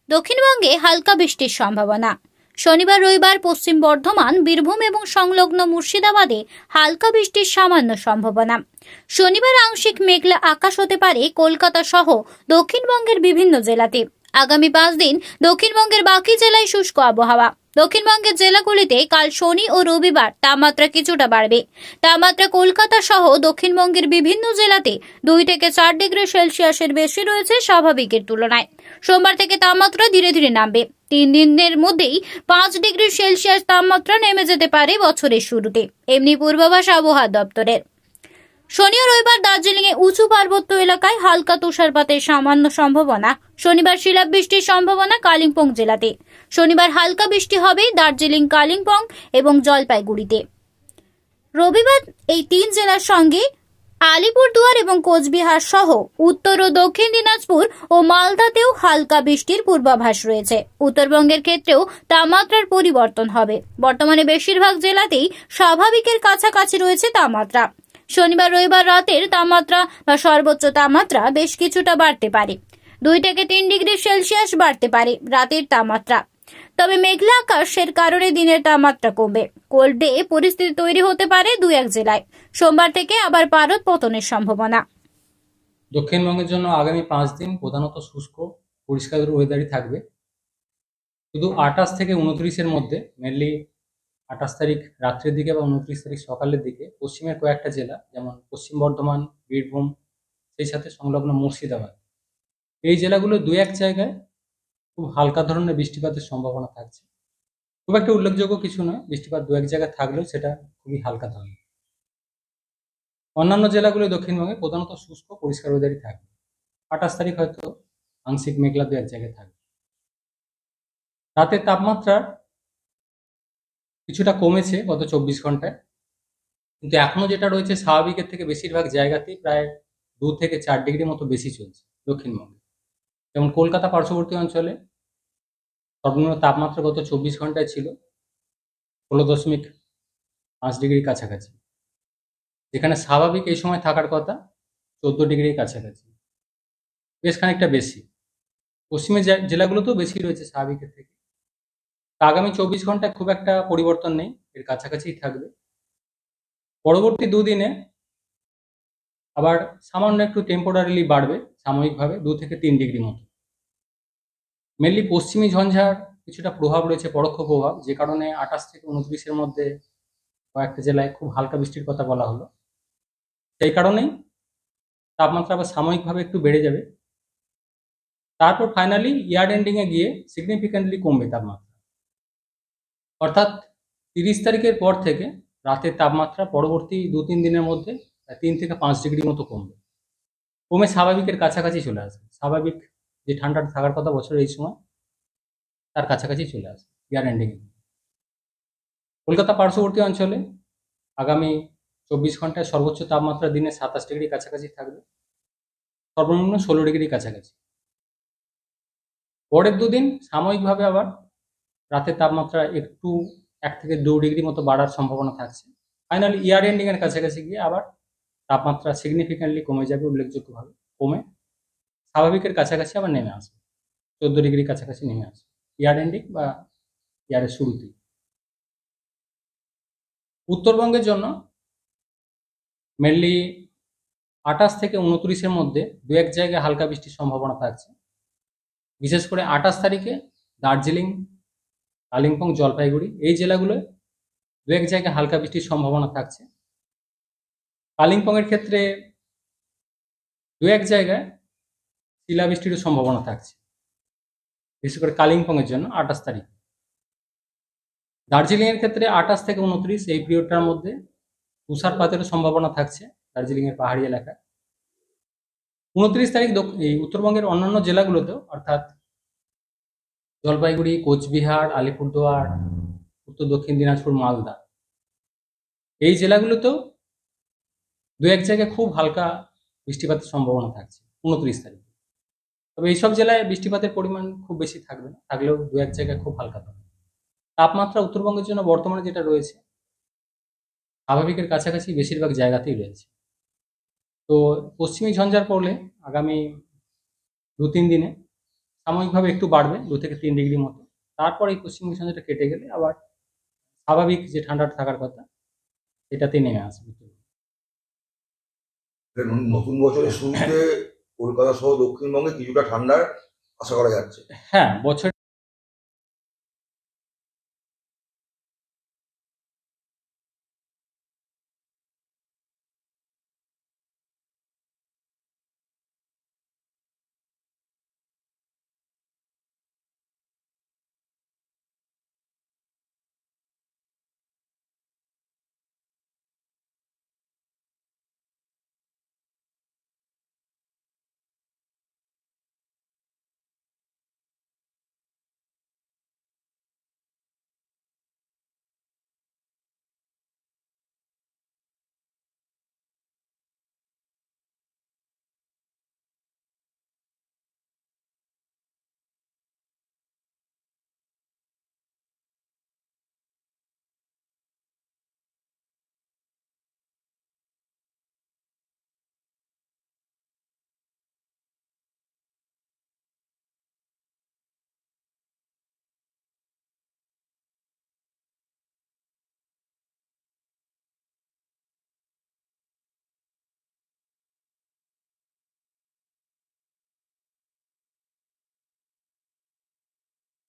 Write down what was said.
দক্ষিণবঙ্গে হালকা বৃষ্টির সম্ভাবনা। শনিবার রবিবার পশ্চিম বর্ধমান, বীরভূম এবং সংলগ্ন মুর্শিদাবাদে হালকা বৃষ্টির সামান্য সম্ভাবনা। শনিবার আংশিক মেঘলা আকাশ হতে পারে কলকাতা সহ দক্ষিণবঙ্গের বিভিন্ন জেলাতে। আগামী 5 দিন দক্ষিণবঙ্গের বাকি জেলায় শুষ্ক আবহাওয়া। দক্ষিণবঙ্গের জেলাগুলিতে কাল শনি ও রবিবার তাপমাত্রা কিছুটা বাড়বে। তাপমাত্রা কলকাতা সহ দক্ষিণবঙ্গের বিভিন্ন জেলাতে 2 থেকে 4 ডিগ্রি সেলসিয়াসের বেশি রয়েছে স্বাভাবিকের তুলনায়। সোমবার থেকে তাপমাত্রা ধীরে ধীরে নামবে। 3 দিনের মধ্যেই 5 ডিগ্রি সেলসিয়াস তাপমাত্রা নেমে যেতে পারে বছরের শুরুতে, এমনি পূর্বাভাস আবহাওয়া দপ্তরের। শনি ও রবিবার দার্জিলিংয়ে উঁচু পার্বত্য এলাকায় হালকা তুষারপাতের সামান্য সম্ভাবনা। শনিবার শিলাবৃষ্টির সম্ভাবনা কালিম্পং জেলাতে। শনিবার হালকা বৃষ্টি হবে দার্জিলিং, কালিম্পং এবং জলপাইগুড়িতে। রবিবার এই 3 জেলার সঙ্গে আলিপুরদুয়ার এবং কোচবিহার সহ উত্তর ও দক্ষিণ দিনাজপুর ও মালদাতেও হালকা বৃষ্টির পূর্বাভাস রয়েছে। উত্তরবঙ্গের ক্ষেত্রেও তাপমাত্রার পরিবর্তন হবে। বর্তমানে বেশিরভাগ জেলাতেই স্বাভাবিকের কাছাকাছি রয়েছে তাপমাত্রা। শনিবার রবিবার রাতের তাপমাত্রা বা সর্বোচ্চ তাপমাত্রা বেশ কিছুটা বাড়তে পারে। 2 থেকে 3 ডিগ্রি সেলসিয়াস বাড়তে পারে রাতের তাপমাত্রা। তবে মেঘলা আকাশের কারণে দিনের তাপমাত্রা কমবে। কোল্ড ডে পরিস্থিতি তৈরি হতে পারে 2-1 জেলায়। সোমবার থেকে আবার পারদ পতনের সম্ভাবনা। দক্ষিণবঙ্গের জন্য আগামী 5 দিন প্রধানত শুষ্ক পরিষ্কার ওয়েদারই থাকবে। শুধু 28 থেকে 29-এর মধ্যে, মেনলি 28 তারিখ রাত্রের দিকে বা 29 তারিখ সকালের দিকে পশ্চিমের কয়েকটা জেলা, যেমন পশ্চিম বর্ধমান, বীরভূম, সেই সাথে সংলগ্ন মুর্শিদাবাদ, এই জেলাগুলো 2-1 জায়গায় খুব হালকা ধরনের বৃষ্টিপাতের সম্ভাবনা থাকছে। খুব একটা উল্লেখযোগ্য কিছু নয়, বৃষ্টিপাত 2-1 জায়গায় থাকলেও সেটা খুবই হালকা ধরনের। অন্যান্য জেলাগুলো দক্ষিণবঙ্গে প্রধানত শুষ্ক পরিষ্কার ওয়েদারই থাকবে। 28 তারিখ হয়তো আংশিক মেঘলা 2-1 জায়গায় থাকবে। রাতের তাপমাত্রা কিছুটা কমেছে গত 24 ঘন্টায়, কিন্তু এখনো যেটা রয়েছে স্বাভাবিকের থেকে বেশিরভাগ জায়গাতেই প্রায় 2 থেকে 4 ডিগ্রি মতো বেশি চলছে দক্ষিণবঙ্গে। যেমন কলকাতা পার্শ্ববর্তী অঞ্চলে সর্বনিম্ন তাপমাত্রা গত 24 ঘন্টায় ছিল 16.5 ডিগ্রির কাছাকাছি, যেখানে স্বাভাবিক এই সময় থাকার কথা 14 ডিগ্রির কাছাকাছি, বেশ খানিকটা বেশি। পশ্চিমের জেলাগুলোতেও বেশি রয়েছে স্বাভাবিকের থেকে। আগামী 24 ঘন্টায় খুব একটা পরিবর্তন নেই, এর কাছাকাছিই থাকবে। পরবর্তী 2 দিনে আবার সামান্য একটু টেম্পোরারিলি বাড়বে সাময়িকভাবে 2 থেকে 3 ডিগ্রি মতো। মেনলি পশ্চিমী ঝঞ্ঝার কিছুটা প্রভাব রয়েছে, পরোক্ষ প্রভাব, যে কারণে 28 থেকে 29-এর মধ্যে কয়েকটা জেলায় খুব হালকা বৃষ্টির কথা বলা হলো। সেই কারণেই তাপমাত্রা আবার সাময়িকভাবে একটু বেড়ে যাবে। তারপর ফাইনালি ইয়ার এন্ডিংয়ে গিয়ে সিগনিফিক্যান্টলি কমবে তাপমাত্রা। অর্থাৎ 30 তারিখের পর থেকে রাতের তাপমাত্রা পরবর্তী 2-3 দিনের মধ্যে 3 থেকে 5 ডিগ্রি মতো কমবে, কমে স্বাভাবিকের কাছাকাছি চলে আসবে। স্বাভাবিক যে ঠান্ডাটা থাকার কথা বছরের এই সময়, তার কাছাকাছি চলে আসবে ইয়ার এন্ডিংয়ে। কলকাতা পার্শ্ববর্তী অঞ্চলে আগামী 24 ঘন্টায় সর্বোচ্চ তাপমাত্রা দিনে 27 ডিগ্রি কাছাকাছি থাকবে, সর্বনিম্ন 16 ডিগ্রি কাছাকাছি। পরের 2 দিন সাময়িকভাবে আবার রাতের তাপমাত্রা একটু 1 থেকে 2 ডিগ্রি মতো বাড়ার সম্ভাবনা থাকছে। ফাইনালি ইয়ার এন্ডিংয়ের কাছাকাছি গিয়ে আবার তাপমাত্রা সিগনিফিক্যান্টলি কমে যাবে, উল্লেখযোগ্যভাবে কমে স্বাভাবিকের কাছাকাছি আবার নেমে আসবে, 14 ডিগ্রি কাছাকাছি নেমে আসবে ইয়ার এন্ডিং বা ইয়ারের শুরুতেই। উত্তরবঙ্গের জন্য মেনলি 28 থেকে 29-এর মধ্যে 2-1 জায়গায় হালকা বৃষ্টির সম্ভাবনা থাকছে। বিশেষ করে 28 তারিখে দার্জিলিং, কালিম্পং, জলপাইগুড়ি, এই জেলাগুলোয় 2-1 জায়গায় হালকা বৃষ্টির সম্ভাবনা থাকছে। কালিম্পংয়ের ক্ষেত্রে 2-1 জায়গায় শিলাবৃষ্টিরও সম্ভাবনা থাকছে, বিশেষ করে কালিম্পংয়ের জন্য 28 তারিখ। দার্জিলিংয়ের ক্ষেত্রে 28 থেকে 29 এই পিরিয়ডটার মধ্যে তুষারপাতেরও সম্ভাবনা থাকছে দার্জিলিংয়ের পাহাড়ি এলাকায়। 29 তারিখ এই উত্তরবঙ্গের অন্যান্য জেলাগুলোতেও, অর্থাৎ জলপাইগুড়ি, কোচবিহার, আলিপুরদুয়ার, উত্তর দক্ষিণ দিনাজপুর, মালদা, এই জেলাগুলোতেও 2-1 জায়গায় খুব হালকা বৃষ্টিপাতের সম্ভাবনা থাকছে 29 তারিখ। তবে এইসব জেলায় বৃষ্টিপাতের পরিমাণ খুব বেশি থাকবে না, থাকলেও 2-1 জায়গায় খুব হালকা থাকবে। তাপমাত্রা উত্তরবঙ্গের জন্য বর্তমানে যেটা রয়েছে স্বাভাবিকের কাছাকাছি বেশিরভাগ জায়গাতেই রয়েছে। তো পশ্চিমী ঝঞ্ঝার পড়লে আগামী 2-3 দিনে সাময়িকভাবে একটু বাড়বে 2 থেকে 3 ডিগ্রি মতো। তারপর এই পশ্চিম মৌসুমীটা কেটে গেলে আবার স্বাভাবিক যে ঠান্ডাটা থাকার কথা সেটাতেই নেমে আসবে। নতুন বছরের শুরুতে কলকাতা সহ দক্ষিণবঙ্গে কিছুটা ঠান্ডার আশা করা যাচ্ছে। হ্যাঁ, বছর